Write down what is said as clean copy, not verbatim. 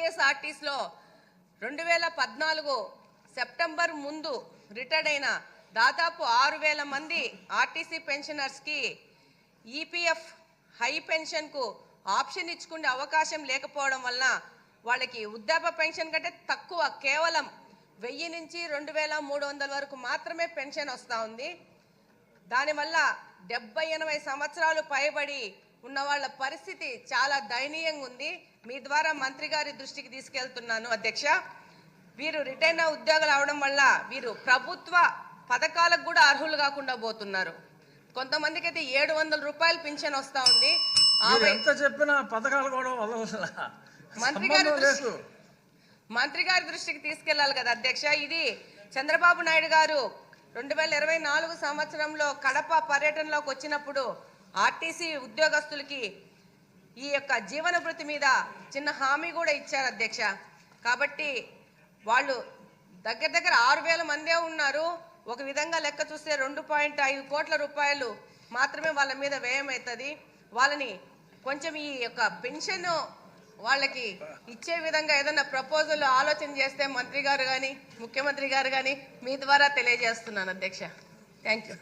టీఎస్ఆర్టీసీలో 2014 September ముందు retired అయిన దాదాపు 6,000 మంది ఆర్టీసీ పెన్షనర్స్కి ఈపీఎఫ్ హై పెన్షన్కు ఆప్షన్ ఇచ్చుకునే అవకాశం లేకపోవడం వలన వాళ్ళకి వృద్ధాప్య పెన్షన్ కంటే తక్కువ కేవలం 1000 నుంచి 2,300 వరకు మాత్రమే పెన్షన్ వస్తూ ఉంది. దానివల్ల 70-80 సంవత్సరాలు పైబడి ఉన్న వాళ్ళ పరిస్థితి చాలా దయనీయంగా ఉంది. మీ ద్వారా మంత్రి గారి దృష్టికి తీసుకెళ్తున్నాను అధ్యక్ష. వీరు రిటైర్డ్ ఉద్యోగులు అవడం వల్ల వీరు ప్రభుత్వ పథకాలకు కూడా అర్హులు కాకుండా పోతున్నారు. కొంతమందికి అయితే 700 రూపాయలు పింఛన్ వస్తూ ఉంది. మంత్రి గారి దృష్టికి తీసుకెళ్లాలి కదా అధ్యక్ష. ఇది చంద్రబాబు నాయుడు గారు 2024 సంవత్సరంలో కడప పర్యటనలోకి వచ్చినప్పుడు ఆర్టీసీ ఉద్యోగస్తులకి ఈ యొక్క జీవన భృతి మీద చిన్న హామీ కూడా ఇచ్చారు అధ్యక్ష. కాబట్టి వాళ్ళు దగ్గర 6,000 మందే ఉన్నారు. ఒక విధంగా లెక్క చూస్తే 2.5 కోట్ల రూపాయలు మాత్రమే వాళ్ళ మీద వ్యయం అవుతుంది. వాళ్ళని కొంచెం ఈ యొక్క పెన్షన్ వాళ్ళకి ఇచ్చే విధంగా ఏదైనా ప్రపోజల్ ఆలోచన చేస్తే మంత్రి గారు కానీ ముఖ్యమంత్రి గారు కానీ మీ ద్వారా తెలియజేస్తున్నాను అధ్యక్ష. Thank you.